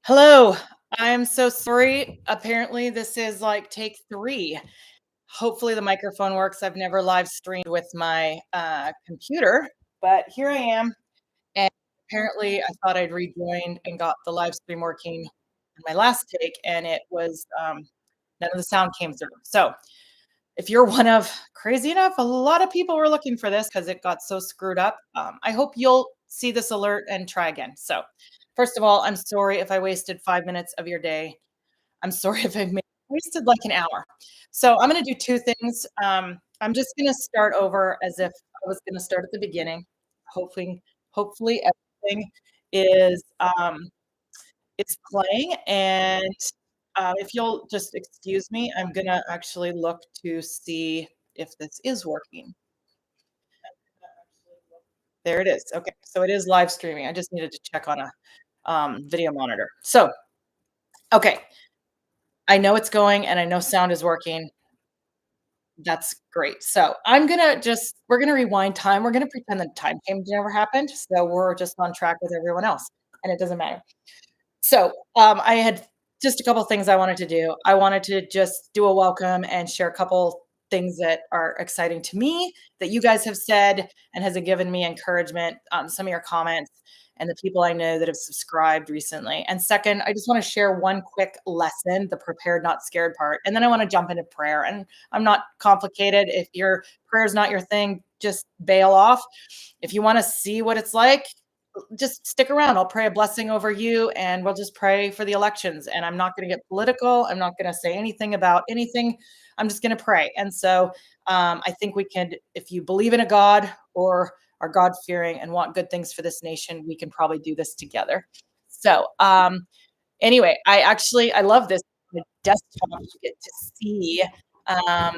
Hello. I'm so sorry. Apparently, this is like take three. Hopefully, the microphone works. I've never live streamed with my computer, but here I am. And apparently, I thought I'd rejoined and got the live stream working in my last take, and it was none of the sound came through. So, if you're one of crazy enough, a lot of people were looking for this because it got so screwed up. I hope you'll see this alert and try again. So, first of all, I'm sorry if I wasted 5 minutes of your day. I'm sorry if wasted like an hour. So, I'm going to do two things. I'm just going to start over as if I was going to start at the beginning, hoping, hopefully, everything is is playing. And if you'll just excuse me, I'm gonna actually look to see if this is working. There it is. Okay, so it is live streaming. I just needed to check on a video monitor. So, okay, I know it's going and I know sound is working. That's great. So we're gonna rewind time. We're gonna pretend that time change never happened. So we're just on track with everyone else, and it doesn't matter. So, I had just a couple things I wanted to do. I wanted to just do a welcome and share a couple things that are exciting to me that you guys have said and has given me encouragement, some of your comments and the people I know that have subscribed recently. And second, I just want to share one quick lesson, the prepared, not scared part. And then I want to jump into prayer. And I'm not complicated. If your prayer is not your thing, just bail off. If you want to see what it's like, just stick around. I'll pray a blessing over you and we'll just pray for the elections. And I'm not going to get political. I'm not going to say anything about anything. I'm just going to pray. And so I think we can, if you believe in a God or are God fearing and want good things for this nation, we can probably do this together. So anyway, I love this the desktop. Um,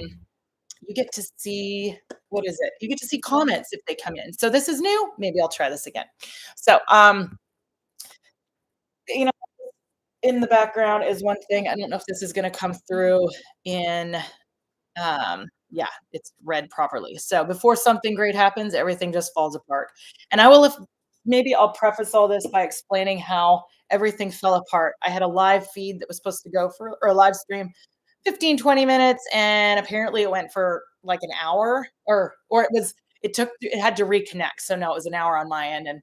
you get to see what is it? You get to see comments if they come in. So this is new. Maybe I'll try this again. So, you know, in the background is one thing. I don't know if this is going to come through in, yeah, it's read properly. So before something great happens, everything just falls apart. And I will, if maybe I'll preface all this by explaining how everything fell apart. I had a live feed that was supposed to go for, or a live stream 15, 20 minutes, and apparently it went for like an hour or it had to reconnect. So no, it was an hour on my end. And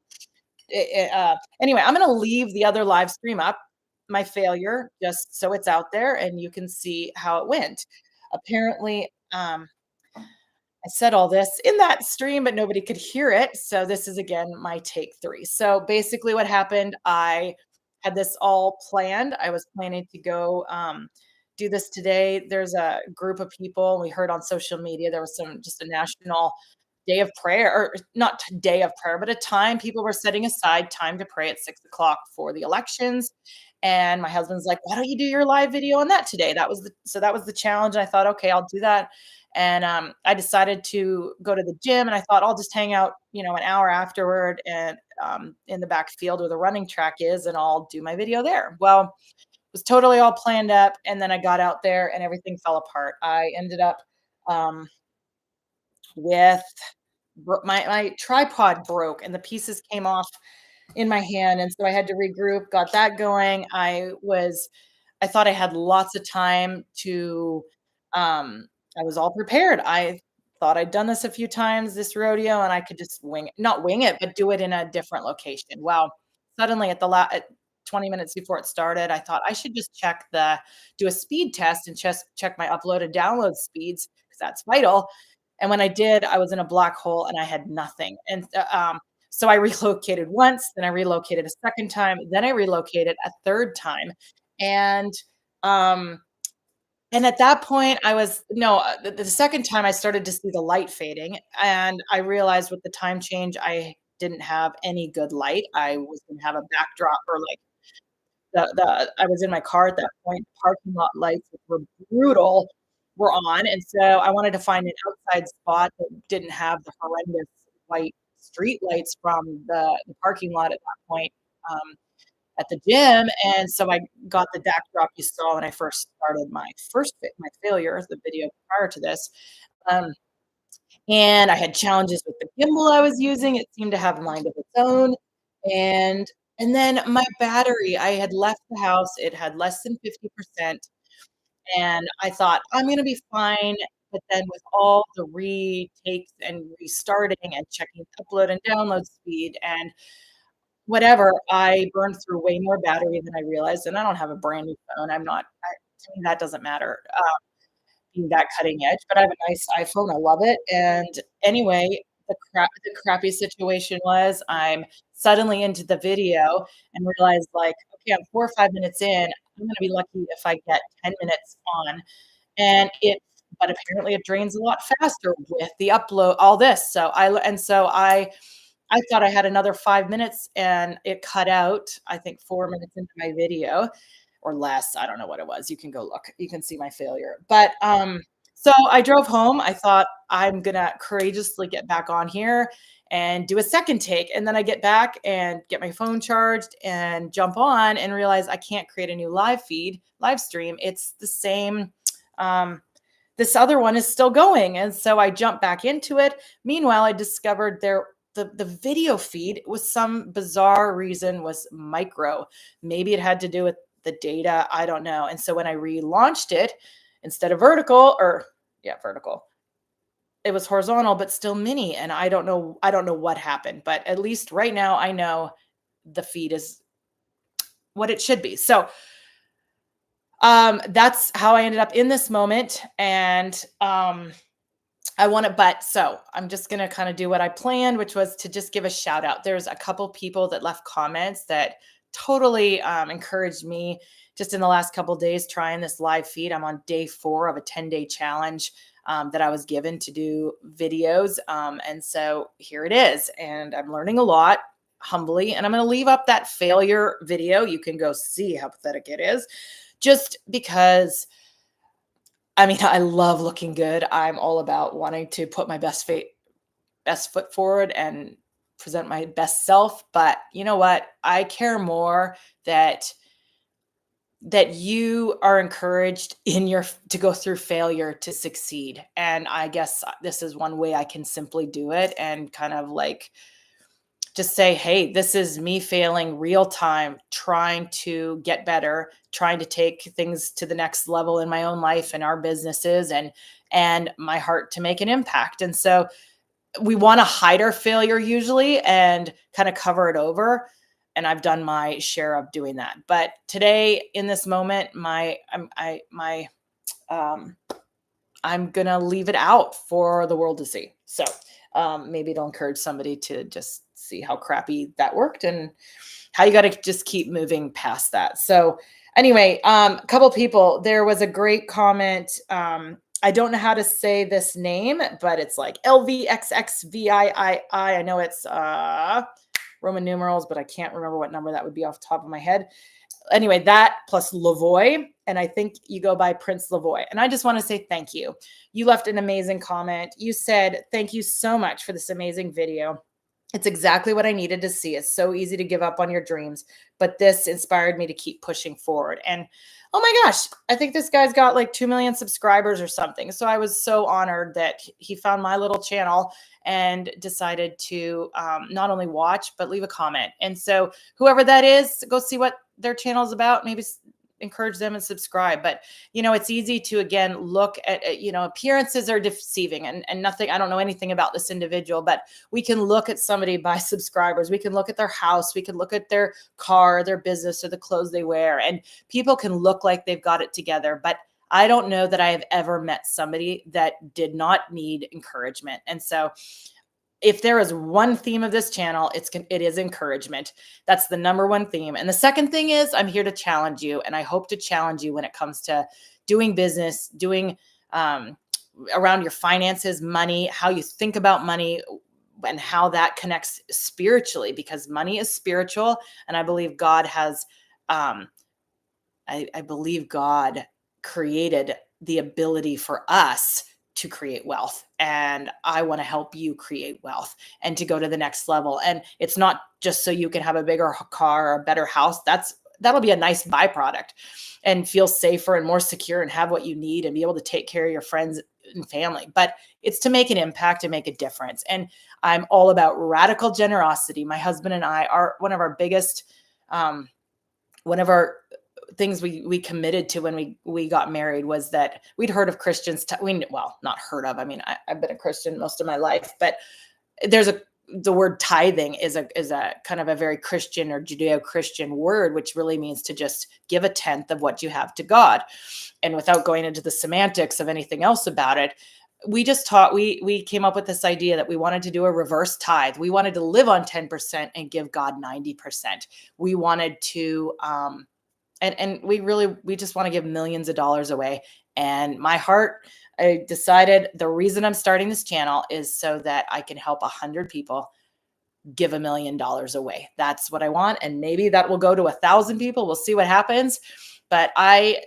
anyway, I'm going to leave the other live stream up, my failure, just so it's out there and you can see how it went. Apparently, I said all this in that stream, but nobody could hear it. So this is again my take three. So basically, what happened, I had this all planned. I was planning to go do this today. There's a group of people. We heard on social media there was just a national day of prayer, or not day of prayer, but a time people were setting aside time to pray at 6 o'clock for the elections. And my husband's like, "Why don't you do your live video on that today?" That was the challenge. And I thought, okay, I'll do that. And I decided to go to the gym, and I thought I'll just hang out, an hour afterward, and in the back field where the running track is, and I'll do my video there. Well, it was totally all planned up, and then I got out there, and everything fell apart. I ended up um, with my tripod broke, and the pieces came off in my hand, and so I had to regroup. Got that going. I thought I had lots of time to I was all prepared. I thought I'd done this a few times, this rodeo, and I could just not wing it, but do it in a different location. Well, suddenly at 20 minutes before it started, I thought I should just do a speed test and just check my upload and download speeds because that's vital. And when I did, I was in a black hole and I had nothing. And so I relocated once, then I relocated a second time, then I relocated a third time. And um, and at that point, I was no, the second time I started to see the light fading, and I realized with the time change, I didn't have any good light. I was gonna have a backdrop or like I was in my car at that point, parking lot lights, which were brutal, were on, and so I wanted to find an outside spot that didn't have the horrendous white street lights from the parking lot at that point, um, at the gym, and so I got the backdrop you saw when I first started my failure, the video prior to this, um, and I had challenges with the gimbal I was using. It seemed to have a mind of its own, and And then my battery, I had left the house, it had less than 50%, and I thought, "I'm gonna be fine," but then with all the retakes and restarting and checking upload and download speed and whatever, I burned through way more battery than I realized, and I don't have a brand new phone, I'm not I to me, that doesn't matter, being that cutting edge, but I have a nice iPhone, I love it, and anyway, the crappy situation was I'm suddenly into the video and realized, like, "Okay, I'm 4 or 5 minutes in, I'm gonna be lucky if I get 10 minutes on," and it but apparently it drains a lot faster with the upload all this, so I thought I had another 5 minutes and it cut out, I think 4 minutes into my video or less, I don't know what it was, you can go look, you can see my failure, but, so I drove home, I thought, "I'm gonna courageously get back on here and do a second take," and then I get back and get my phone charged and jump on and realize I can't create a new live stream, it's the same, um this other one is still going. And so I jumped back into it. Meanwhile, I discovered the video feed was some bizarre reason was micro. Maybe it had to do with the data. I don't know. And so when I relaunched it, instead of vertical or yeah, vertical, it was horizontal, but still mini. And I don't know what happened, but at least right now I know the feed is what it should be. So that's how I ended up in this moment. And I want to, but so I'm just going to kind of do what I planned, which was to just give a shout out. There's a couple people that left comments that totally encouraged me just in the last couple days trying this live feed. I'm on day 4 of a 10-day challenge that I was given to do videos. And so here it is. And I'm learning a lot humbly. And I'm going to leave up that failure video. You can go see how pathetic it is just because I mean, I love looking good. I'm all about wanting to put my best foot forward and present my best self, but you know what? I care more that you are encouraged in your to go through failure to succeed. And I guess this is one way I can simply do it and kind of like just say, hey, this is me failing real time, trying to get better, trying to take things to the next level in my own life and our businesses and my heart to make an impact. And so we want to hide our failure usually and kind of cover it over. And I've done my share of doing that. But today in this moment, um, I'm gonna leave it out for the world to see. So maybe it'll encourage somebody to just see how crappy that worked and how you got to just keep moving past that. So anyway, a couple people. There was a great comment. I don't know how to say this name, but it's like LVXXVIII. I know it's Roman numerals, but I can't remember what number that would be off the top of my head. Anyway, that plus Lavoy, and I think you go by Prince Lavoy. And I just want to say thank you. You left an amazing comment. You said, "Thank you so much for this amazing video. It's exactly what I needed to see. It's so easy to give up on your dreams, but this inspired me to keep pushing forward." And oh my gosh, I think this guy's got like 2 million subscribers or something. So I was so honored that he found my little channel and decided to not only watch, but leave a comment. And so whoever that is, go see what their channel is about. Maybe encourage them and subscribe. But you know, it's easy to again look at you know, appearances are deceiving and nothing, I don't know anything about this individual, but we can look at somebody by subscribers, we can look at their house, we can look at their car, their business, or the clothes they wear, and people can look like they've got it together. But I don't know that I have ever met somebody that did not need encouragement. And so if there is one theme of this channel, it is encouragement. That's the number one theme. And the second thing is I'm here to challenge you, and I hope to challenge you when it comes to doing business, doing around your finances, money, how you think about money, and how that connects spiritually, because money is spiritual, and I believe God has I believe God created the ability for us to create wealth. And I want to help you create wealth and to go to the next level. And it's not just so you can have a bigger car or a better house. That'll be a nice byproduct and feel safer and more secure and have what you need and be able to take care of your friends and family. But it's to make an impact and make a difference. And I'm all about radical generosity. My husband and I are one of our biggest um, one of our things we committed to when we got married was that we'd heard of Christians. Well, not heard of. I mean, I've been a Christian most of my life, but there's a the word tithing is a kind of a very Christian or Judeo-Christian word, which really means to just give a tenth of what you have to God. And without going into the semantics of anything else about it, we just taught we came up with this idea that we wanted to do a reverse tithe. We wanted to live on 10% and give God 90%. We wanted to and we just want to give millions of dollars away. And my heart, I decided the reason I'm starting this channel is so that I can help 100 people give $1 million away. That's what I want. And maybe that will go to 1,000 people. We'll see what happens. But I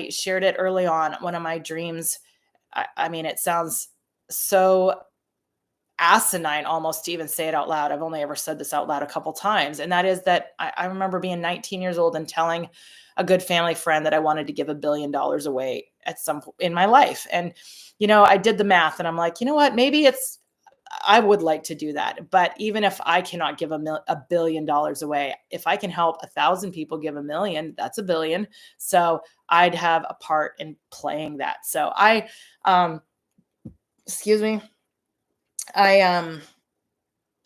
shared it early on. One of my dreams, I mean, it sounds so asinine almost to even say it out loud. I've only ever said this out loud a couple times. And that is that I remember being 19 years old and telling a good family friend that I wanted to give $1 billion away at some point in my life. And, I did the math and I'm like, you know what, maybe I would like to do that. But even if I cannot give $1 billion away, if I can help 1,000 people give 1 million, that's 1 billion. So I'd have a part in playing that. So excuse me.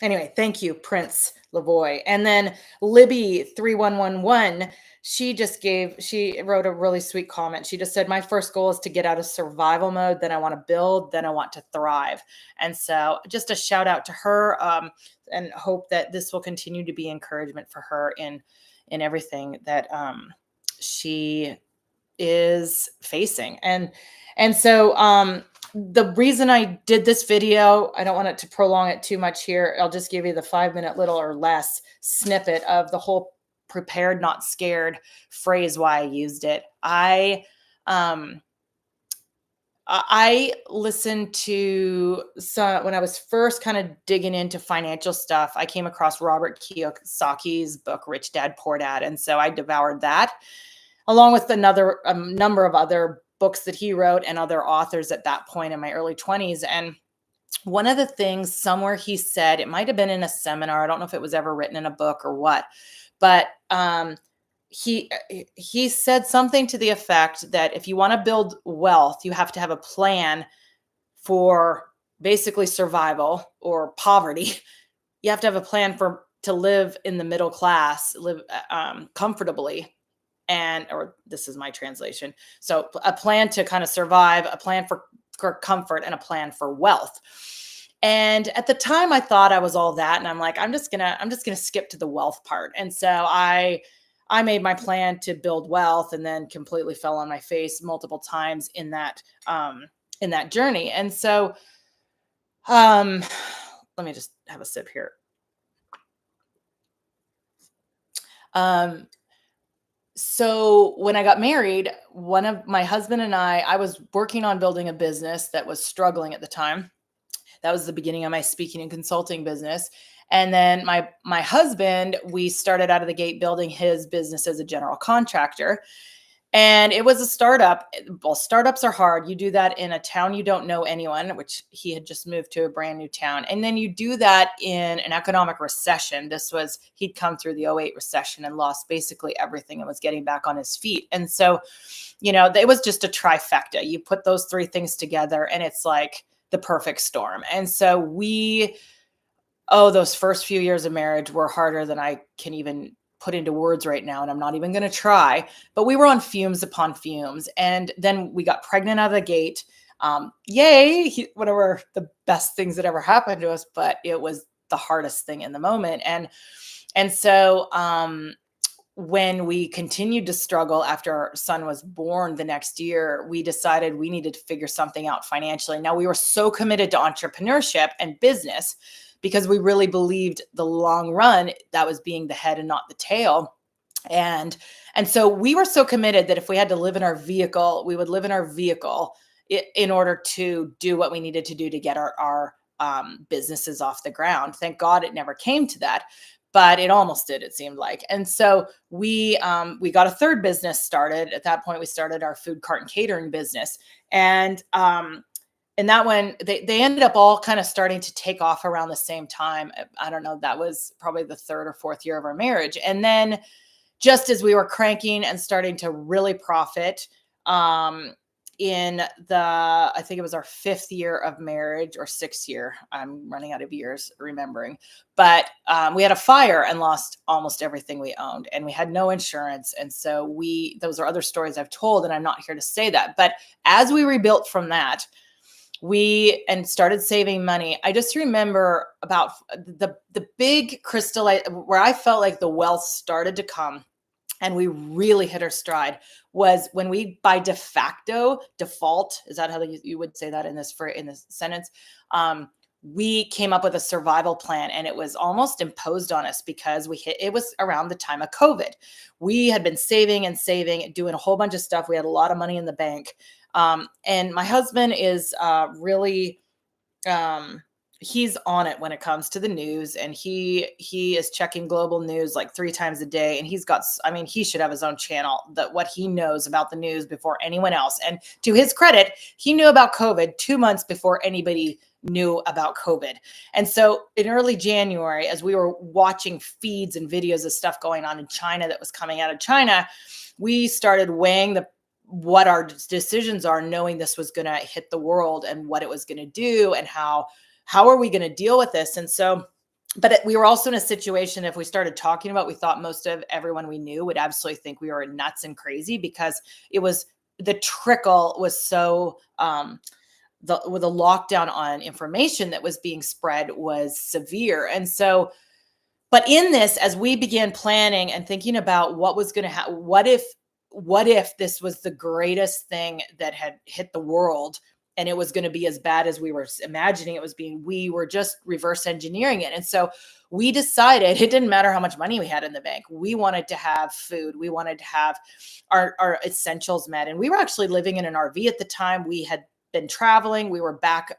Anyway, thank you, Prince Lavoy. And then Libby 3111, she wrote a really sweet comment. She just said, my first goal is to get out of survival mode. Then I want to build, then I want to thrive. And so just a shout out to her, and hope that this will continue to be encouragement for her in everything that she is facing. And so the reason I did this video, I don't want it to prolong it too much here. I'll just give you the 5-minute little or less snippet of the whole prepared, not scared phrase, why I used it. I listened to when I was first kind of digging into financial stuff, I came across Robert Kiyosaki's book, Rich Dad, Poor Dad. And so I devoured that along with another number of other books that he wrote and other authors at that point in my early 20s. And one of the things somewhere he said, it might have been in a seminar, I don't know if it was ever written in a book or what, but he said something to the effect that if you want to build wealth, you have to have a plan for basically survival or poverty. You have to have a plan to live in the middle class, live comfortably. Or this is my translation. So a plan to kind of survive, a plan for comfort, and a plan for wealth. And at the time I thought I was all that. And I'm like, I'm just gonna skip to the wealth part. And so I made my plan to build wealth and then completely fell on my face multiple times in that journey. And so let me just have a sip here. So when I got married, one of my husband and I was working on building a business that was struggling at the time. That was the beginning of my speaking and consulting business. And then my husband, we started out of the gate building his business as a general contractor. And it was a startup. Well, startups are hard. You do that in a town you don't know anyone, which he had just moved to a brand new town. And then you do that in an economic recession. He'd come through the '08 recession and lost basically everything and was getting back on his feet. And so, it was just a trifecta. You put those three things together and it's like the perfect storm. And so those first few years of marriage were harder than I can even put into words right now, and I'm not even going to try, but we were on fumes upon fumes. And then we got pregnant out of the gate. Yay, one of the best things that ever happened to us, but it was the hardest thing in the moment. And so when we continued to struggle after our son was born the next year, we decided we needed to figure something out financially. Now, we were so committed to entrepreneurship and business because we really believed the long run that was being the head and not the tail. And so we were so committed that if we had to live in our vehicle, we would live in our vehicle in order to do what we needed to do to get our businesses off the ground. Thank God it never came to that, but it almost did, it seemed like. And so we got a third business started. At that point, we started our food cart and catering business. And that one, they ended up all kind of starting to take off around the same time. I don't know. That was probably the third or fourth year of our marriage. And then just as we were cranking and starting to really profit, um, in I think it was our 5th year of marriage or 6th year. I'm running out of years remembering, but we had a fire and lost almost everything we owned, and we had no insurance. And so those are other stories I've told, and I'm not here to say that. But as we rebuilt from that, we and started saving money. I just remember about the big crystal where I felt like the wealth started to come and we really hit our stride was when we by default, is that how you would say that in this sentence? We came up with a survival plan, and it was almost imposed on us because it was around the time of COVID. We had been saving and saving, doing a whole bunch of stuff. We had a lot of money in the bank. And my husband is really um he's on it when it comes to the news, and he is checking global news like 3 times a day, and I mean, he should have his own channel, that what he knows about the news before anyone else. And to his credit, he knew about COVID 2 months before anybody knew about COVID. And so in early January, as we were watching feeds and videos of stuff going on in China that was coming out of China, we started weighing what our decisions are, knowing this was going to hit the world and what it was going to do, and how are we going to deal with this. And so, but we were also in a situation, if we started talking about, we thought most of everyone we knew would absolutely think we were nuts and crazy, because the trickle was so, with the lockdown on information that was being spread was severe. And so, but in this, as we began planning and thinking about what was going to happen, what if this was the greatest thing that had hit the world, and it was going to be as bad as we were imagining it was being, we were just reverse engineering it. And so we decided it didn't matter how much money we had in the bank. We wanted to have food. We wanted to have our essentials met. And we were actually living in an RV at the time. We had been traveling. We were back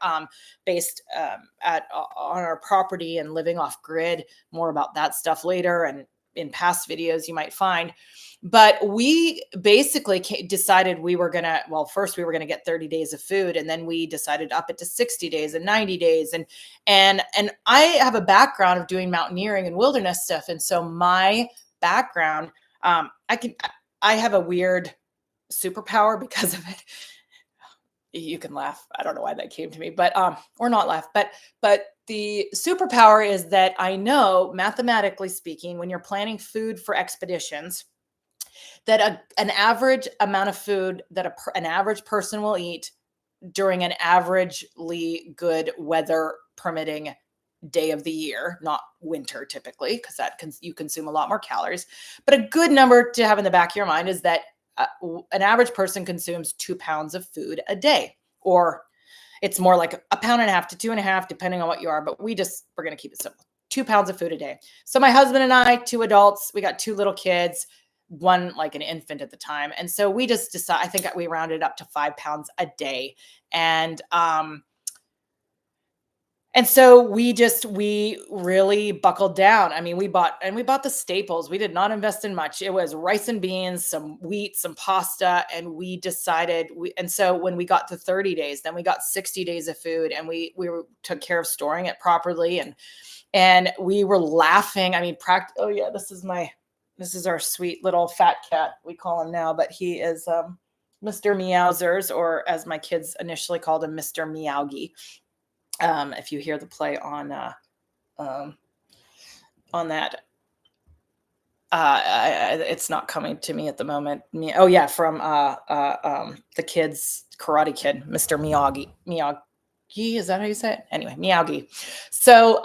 based on our property and living off grid. More about that stuff later, and in past videos you might find. But we basically decided first we were going to get 30 days of food, and then we decided to up it to 60 days and 90 days. And I have a background of doing mountaineering and wilderness stuff. And so my background, I have a weird superpower because of it. You can laugh. I don't know why that came to me, but or not laugh, but the superpower is that I know, mathematically speaking, when you're planning food for expeditions, that an average amount of food that an average person will eat during an averagely good weather permitting day of the year, not winter typically, because you consume a lot more calories. But a good number to have in the back of your mind is that an average person consumes 2 pounds of food a day, or it's more like 1.5 pounds to 2.5 pounds, depending on what you are. But we're going to keep it simple. 2 pounds of food a day. So my husband and I, 2 adults, we got 2 little kids, one like an infant at the time. And so we just decided, I think we rounded up to 5 pounds a day. And so we really buckled down. I mean, we bought the staples. We did not invest in much. It was rice and beans, some wheat, some pasta. And we decided, and so when we got to 30 days, then we got 60 days of food, and we took care of storing it properly. And we were laughing. I mean, oh yeah, this is our sweet little fat cat, we call him now, but he is Mr. Meowsers, or as my kids initially called him, Mr. Meowgie. If you hear the play on that, it's not coming to me at the moment. Oh yeah, from the kids Karate Kid, Mr. Miyagi, is that how you say it? Anyway, Miyagi. So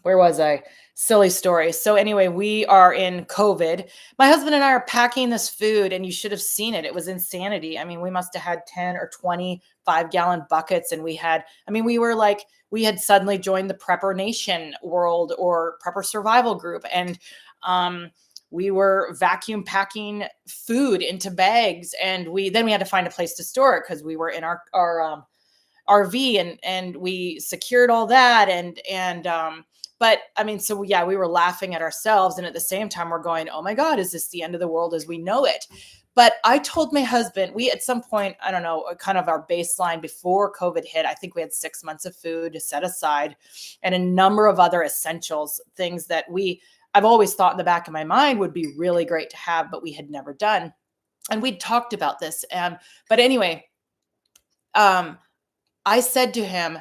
where was I? Silly story. So anyway, we are in COVID. My husband and I are packing this food, and you should have seen it. It was insanity. I mean, we must have had 10 or 20 5-gallon buckets. And we had suddenly joined the Prepper Nation world, or Prepper Survival group. And we were vacuum packing food into bags. And then we had to find a place to store it, because we were in our RV, and we secured all that. But I mean, so yeah, we were laughing at ourselves. And at the same time, we're going, oh my God, is this the end of the world as we know it? But I told my husband, at some point, I don't know, kind of our baseline before COVID hit, I think we had 6 months of food set aside, and a number of other essentials, things that I've always thought in the back of my mind would be really great to have, but we had never done. And we'd talked about this. But anyway, um, I said to him,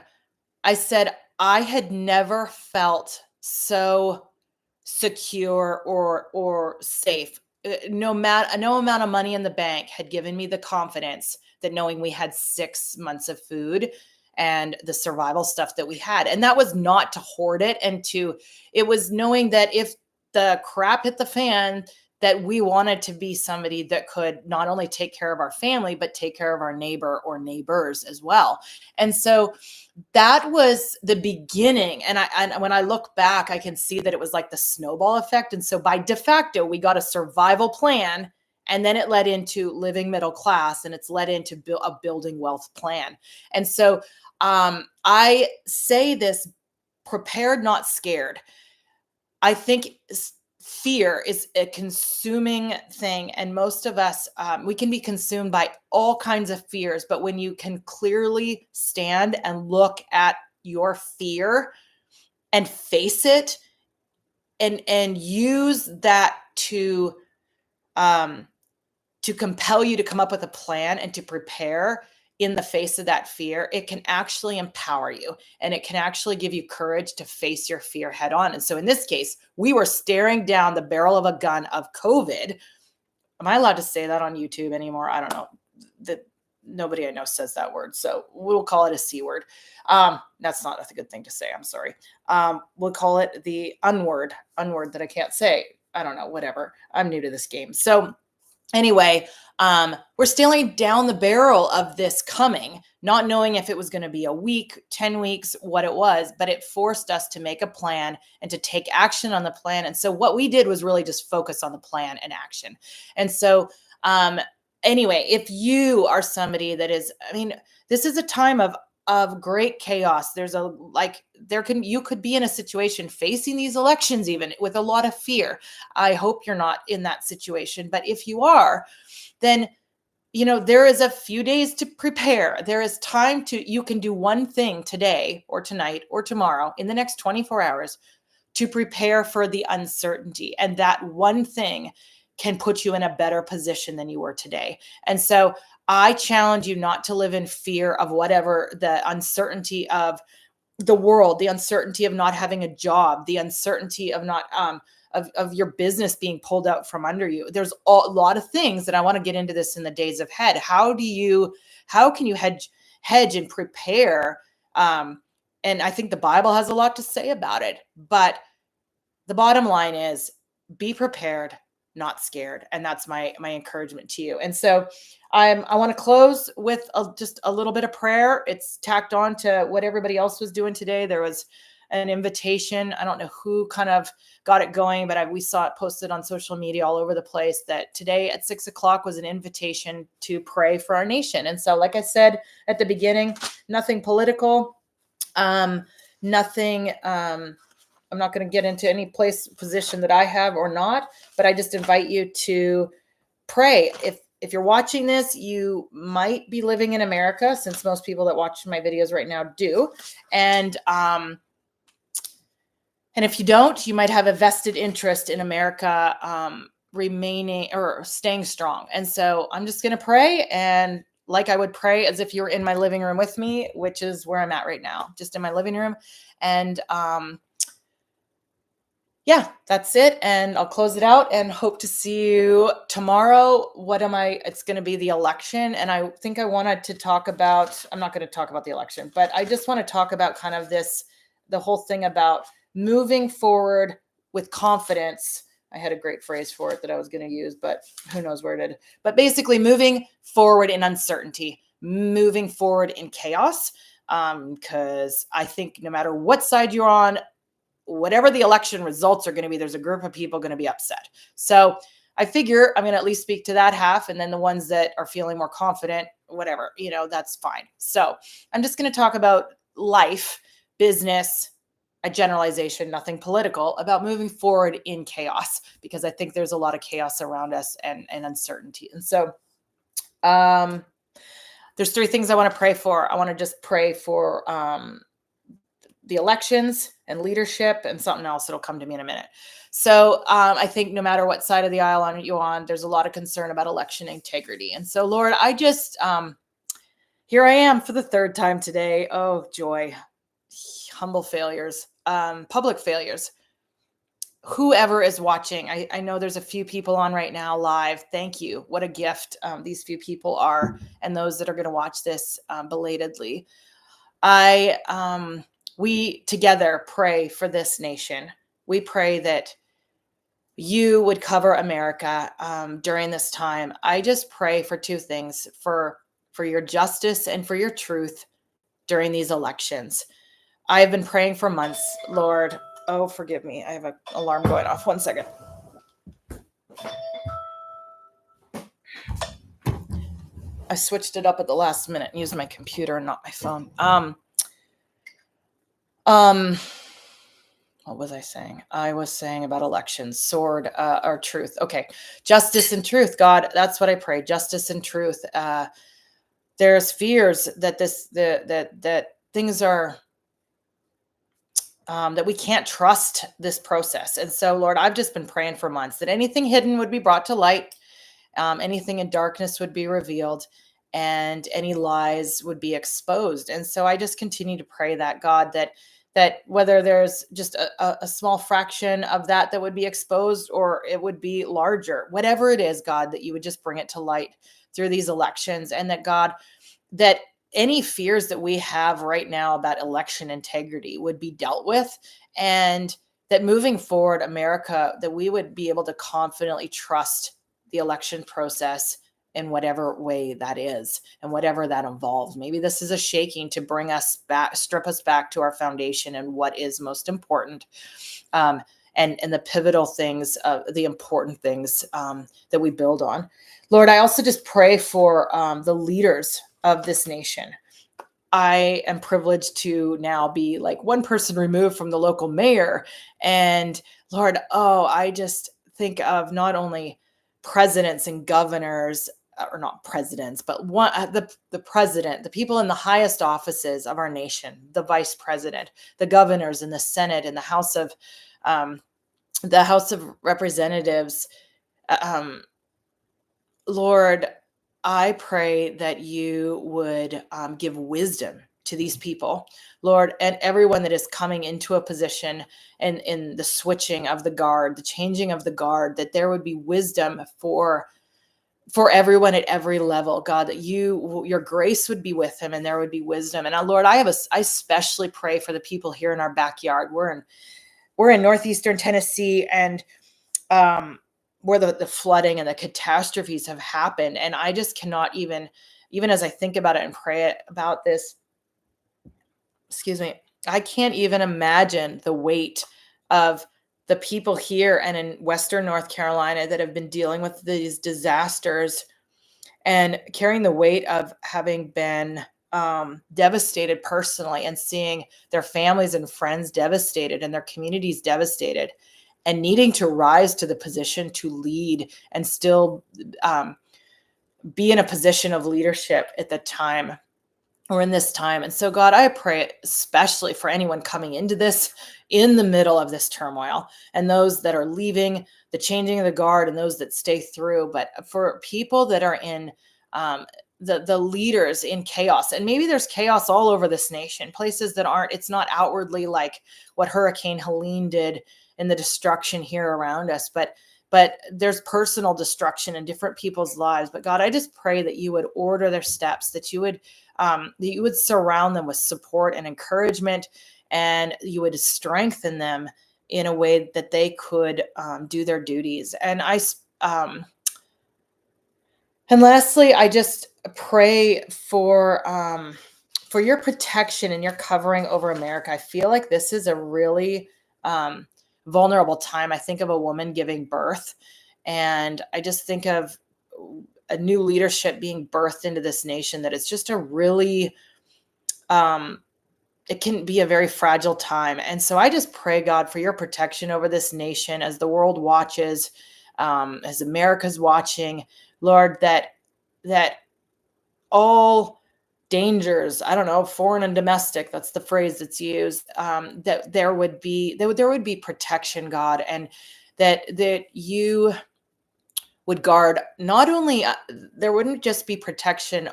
I said, I had never felt so secure or safe. No amount of money in the bank had given me the confidence that knowing we had 6 months of food and the survival stuff that we had. And that was not to hoard it it was knowing that if the crap hit the fan, that we wanted to be somebody that could not only take care of our family, but take care of our neighbor or neighbors as well. And so that was the beginning. And when I look back, I can see that it was like the snowball effect. And so by de facto, we got a survival plan, and then it led into living middle class, and it's led into a building wealth plan. And so I say this: prepared, not scared. I think fear is a consuming thing. And most of us, we can be consumed by all kinds of fears. But when you can clearly stand and look at your fear and face it and use that to compel you to come up with a plan and to prepare in the face of that fear, it can actually empower you, and it can actually give you courage to face your fear head on. And so in this case, we were staring down the barrel of a gun of COVID. Am I allowed to say that on YouTube anymore? I don't know. That nobody I know says that word, so we'll call it a C word. That's not a good thing to say. I'm sorry. We'll call it the unword that I can't say. I don't know, whatever. I'm new to this game. So anyway, we're staring down the barrel of this coming, not knowing if it was going to be a week, 10 weeks, what it was, but it forced us to make a plan and to take action on the plan. And so what we did was really just focus on the plan and action. And so, anyway, if you are somebody that is, this is a time of great chaos. You could be in a situation facing these elections even with a lot of fear. I hope you're not in that situation, but if you are, then there is a few days to prepare. There is time you can do one thing today or tonight or tomorrow in the next 24 hours to prepare for the uncertainty. And that one thing can put you in a better position than you were today. And so I challenge you not to live in fear of whatever the uncertainty of the world, the uncertainty of not having a job, the uncertainty of not of your business being pulled out from under you. There's a lot of things that I want to get into this in the days ahead. How can you hedge and prepare? And I think the Bible has a lot to say about it. But the bottom line is, be prepared, not scared. And that's my encouragement to you. And so I want to close with just a little bit of prayer. It's tacked on to what everybody else was doing today. There was an invitation. I don't know who kind of got it going, but we saw it posted on social media all over the place that today at 6:00 was an invitation to pray for our nation. And so, like I said at the beginning, nothing political, nothing, I'm not going to get into any position that I have or not, but I just invite you to pray. If you're watching this, you might be living in America, since most people that watch my videos right now do. And if you don't, you might have a vested interest in America remaining or staying strong. And so I'm just going to pray, and like I would pray as if you were in my living room with me, which is where I'm at right now, just in my living room. And yeah, that's it. And I'll close it out and hope to see you tomorrow. It's going to be the election. And I think I wanted to talk about, I'm not going to talk about the election, but I just want to talk about kind of the whole thing about moving forward with confidence. I had a great phrase for it that I was going to use, but who knows where it did. But basically moving forward in uncertainty, moving forward in chaos. Because I think no matter what side you're on, whatever the election results are going to be, there's a group of people going to be upset. So I figure I'm going to at least speak to that half. And then the ones that are feeling more confident, whatever, that's fine. So I'm just going to talk about life, business, a generalization, nothing political, about moving forward in chaos, because I think there's a lot of chaos around us and uncertainty. And so there's 3 things I want to pray for. I want to just pray for the elections and leadership and something else that'll come to me in a minute. So I think no matter what side of the aisle you're on, there's a lot of concern about election integrity. And so, Lord, I just here I am for the third time today. Oh, joy. Humble failures, public failures. Whoever is watching, I know there's a few people on right now live. Thank you. What a gift these few people are, and those that are going to watch this belatedly. We together pray for this nation. We pray that you would cover America during this time. I just pray for two things: for your justice and for your truth during these elections. I have been praying for months, Lord. Oh, forgive me. I have an alarm going off. 1 second. I switched it up at the last minute and used my computer and not my phone. What was I saying? I was saying about elections, sword, or truth. Okay. Justice and truth. God, that's what I pray. Justice and truth. There's fears that that things are, that we can't trust this process. And so, Lord, I've just been praying for months that anything hidden would be brought to light, anything in darkness would be revealed, and any lies would be exposed. And so I just continue to pray that, God, that whether there's just a small fraction of that would be exposed, or it would be larger, whatever it is, God, that you would just bring it to light through these elections. And that, God, that any fears that we have right now about election integrity would be dealt with, and that moving forward, America, that we would be able to confidently trust the election process in whatever way that is and whatever that involves. Maybe this is a shaking to bring us back, strip us back to our foundation and what is most important. And the pivotal things, the important things that we build on. Lord, I also just pray for the leaders of this nation. I am privileged to now be like one person removed from the local mayor. And Lord, I just think of not only presidents and governors, or not presidents, but the president, the people in the highest offices of our nation, the vice president, the governors in the Senate and the House of Representatives. Lord, I pray that you would give wisdom to these people, Lord, and everyone that is coming into a position, and in the switching of the guard, the changing of the guard, that there would be wisdom for everyone at every level, God, that your grace would be with him and there would be wisdom. And Lord, I especially pray for the people here in our backyard. We're in northeastern Tennessee, and where the flooding and the catastrophes have happened. And I just cannot even as I think about it and pray about this, I can't even imagine the weight of the people here and in Western North Carolina that have been dealing with these disasters and carrying the weight of having been devastated personally, and seeing their families and friends devastated and their communities devastated, and needing to rise to the position to lead and still be in a position of leadership at the time, or in this time. And so, God, I pray especially for anyone coming into this in the middle of this turmoil, and those that are leaving, the changing of the guard, and those that stay through. But for people that are in the leaders in chaos, and maybe there's chaos all over this nation, places that it's not outwardly like what Hurricane Helene did in the destruction here around us, but there's personal destruction in different people's lives. But God, I just pray that you would order their steps, that you would surround them with support and encouragement, and you would strengthen them in a way that they could do their duties. And and lastly, I just pray for your protection and your covering over America. I feel like this is a really vulnerable time. I think of a woman giving birth, and I just think of a new leadership being birthed into this nation, that it's just a really, it can be a very fragile time. And so I just pray, God, for your protection over this nation as the world watches, as America's watching, Lord, that all dangers, I don't know, foreign and domestic, that's the phrase that's used, that there would be protection, God, and that you would guard not only there wouldn't just be protection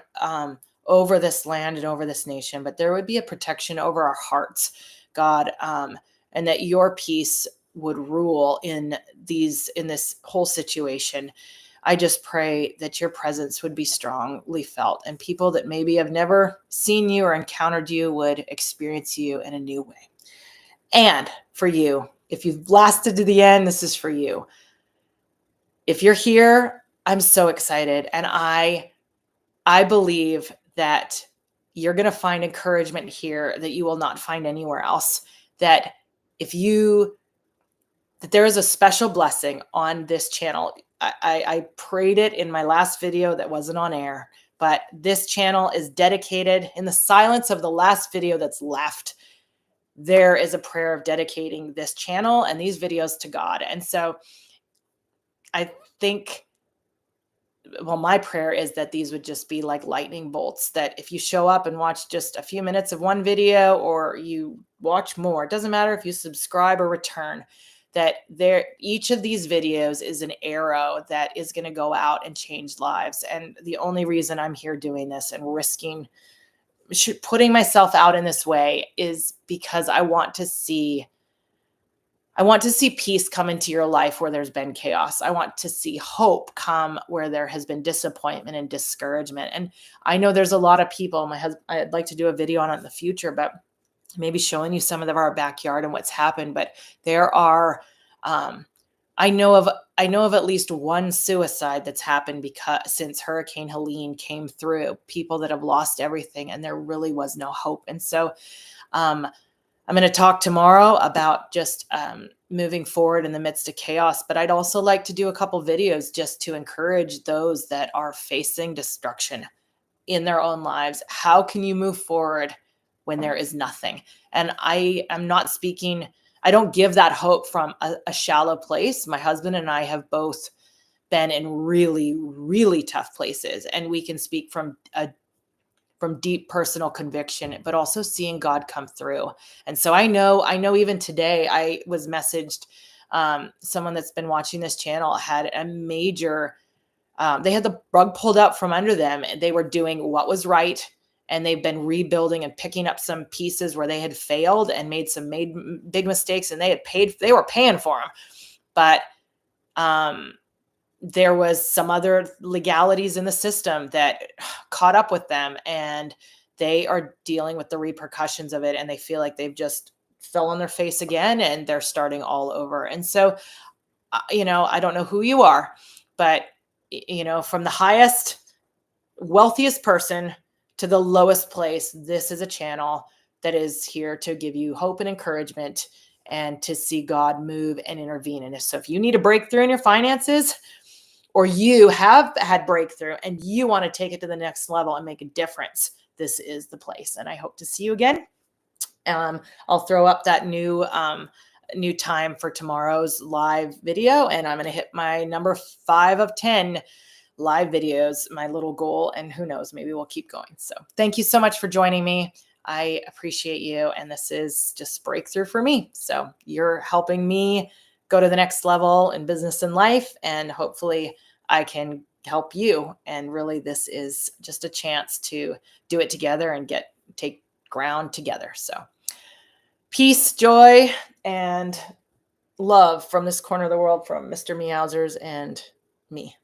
over this land and over this nation, but there would be a protection over our hearts, God, and that your peace would rule in this whole situation. I just pray that your presence would be strongly felt, and people that maybe have never seen you or encountered you would experience you in a new way. And for you, if you've lasted to the end, this is for you. If you're here, I'm so excited, and I believe that you're going to find encouragement here that you will not find anywhere else. That if you that there is a special blessing on this channel. I prayed it in my last video that wasn't on air, but this channel is dedicated in the silence of the last video that's left. There is a prayer of dedicating this channel and these videos to God. And so I think, well, my prayer is that these would just be like lightning bolts, that if you show up and watch just a few minutes of one video or you watch more, it doesn't matter if you subscribe or return, that each of these videos is an arrow that is going to go out and change lives. And the only reason I'm here doing this and risking putting myself out in this way is because I want to see peace come into your life where there's been chaos. I want to see hope come where there has been disappointment and discouragement. And I know there's a lot of people, I'd like to do a video on it in the future, but maybe showing you some of our backyard and what's happened. But there are, I know of at least one suicide that's happened since Hurricane Helene came through, people that have lost everything and there really was no hope. And so, I'm going to talk tomorrow about just moving forward in the midst of chaos, but I'd also like to do a couple videos just to encourage those that are facing destruction in their own lives. How can you move forward when there is nothing? And I am not speaking, I don't give that hope from a shallow place. My husband and I have both been in really, really tough places, and we can speak from deep personal conviction, but also seeing God come through. And so I know even today I was messaged, someone that's been watching this channel had a major, they had the rug pulled out from under them, and they were doing what was right. And they've been rebuilding and picking up some pieces where they had failed and made big mistakes, and they were paying for them. But, there was some other legalities in the system that caught up with them, and they are dealing with the repercussions of it, and they feel like they've just fell on their face again and they're starting all over. And so, I don't know who you are, but from the highest, wealthiest person to the lowest place, this is a channel that is here to give you hope and encouragement and to see God move and intervene. And so if you need a breakthrough in your finances, or you have had breakthrough and you want to take it to the next level and make a difference, this is the place. And I hope to see you again. I'll throw up that new time for tomorrow's live video, and I'm going to hit my number 5 of 10 live videos, my little goal, and who knows, maybe we'll keep going. So thank you so much for joining me. I appreciate you. And this is just breakthrough for me. So you're helping me go to the next level in business and life, and hopefully I can help you. And really, this is just a chance to do it together and take ground together. So peace, joy, and love from this corner of the world, from Mr. Meowsers and me.